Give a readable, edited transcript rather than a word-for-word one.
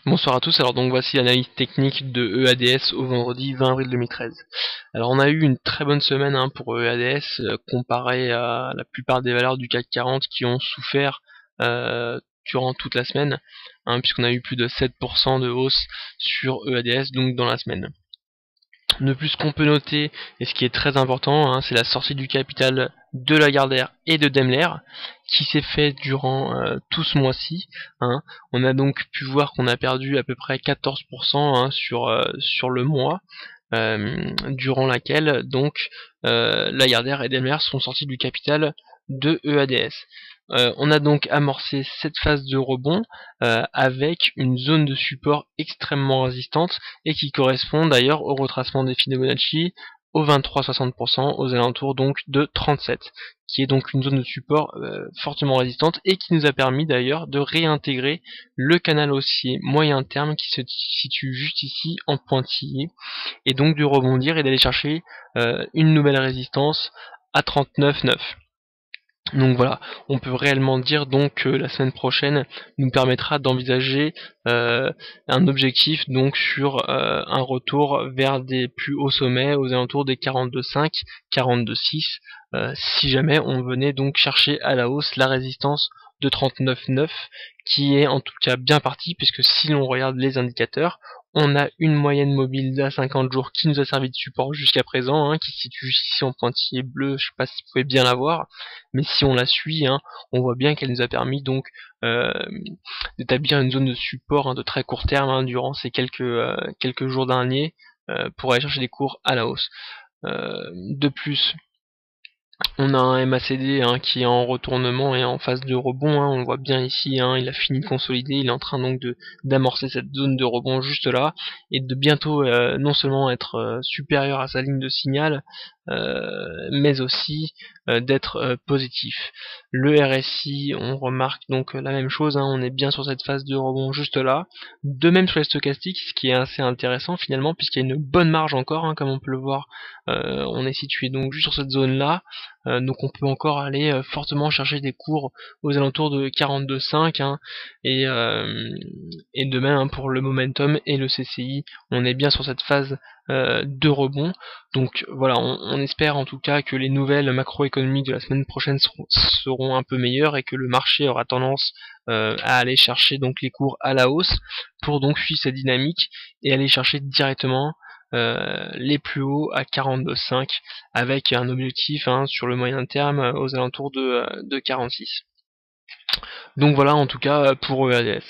Bonsoir à tous, alors donc voici l'analyse technique de EADS au vendredi 20 avril 2013. Alors on a eu une très bonne semaine pour EADS comparé à la plupart des valeurs du CAC 40 qui ont souffert durant toute la semaine, puisqu'on a eu plus de 7% de hausse sur EADS donc dans la semaine. De plus, ce qu'on peut noter, et ce qui est très important, c'est la sortie du capital de Lagardère et de Daimler, qui s'est fait durant tout ce mois-ci. On a donc pu voir qu'on a perdu à peu près 14% sur le mois, durant laquelle donc Lagardère et Daimler sont sortis du capital de EADS. On a donc amorcé cette phase de rebond avec une zone de support extrêmement résistante et qui correspond d'ailleurs au retracement des Fibonacci au 23,60%, aux alentours donc de 37, qui est donc une zone de support fortement résistante et qui nous a permis d'ailleurs de réintégrer le canal haussier moyen terme qui se situe juste ici en pointillé, et donc de rebondir et d'aller chercher une nouvelle résistance à 39,9. Donc voilà, on peut réellement dire donc que la semaine prochaine nous permettra d'envisager un objectif donc sur un retour vers des plus hauts sommets aux alentours des 42,5, 42,6, si jamais on venait donc chercher à la hausse la résistance de 39,9, qui est en tout cas bien partie, puisque si l'on regarde les indicateurs, on a une moyenne mobile d'à 50 jours qui nous a servi de support jusqu'à présent, qui se situe juste ici en pointillé bleu, je sais pas si vous pouvez bien la voir, mais si on la suit, on voit bien qu'elle nous a permis donc d'établir une zone de support de très court terme durant ces quelques jours derniers, pour aller chercher des cours à la hausse. De plus, on a un MACD qui est en retournement et en phase de rebond, on le voit bien ici, il a fini de consolider, il est en train donc d'amorcer cette zone de rebond juste là, et de bientôt non seulement être supérieur à sa ligne de signal, mais aussi d'être positif. Le RSI, on remarque donc la même chose, on est bien sur cette phase de rebond juste là, de même sur les stochastiques, ce qui est assez intéressant finalement, puisqu'il y a une bonne marge encore, comme on peut le voir, on est situé donc juste sur cette zone là, donc on peut encore aller fortement chercher des cours aux alentours de 42,5, et de même pour le momentum et le CCI, on est bien sur cette phase de rebond. Donc voilà, on espère en tout cas que les nouvelles macroéconomiques de la semaine prochaine seront un peu meilleures et que le marché aura tendance à aller chercher donc les cours à la hausse pour donc suivre cette dynamique et aller chercher directement les plus hauts à 42,5 avec un objectif sur le moyen terme aux alentours de 46. Donc voilà en tout cas pour EADS.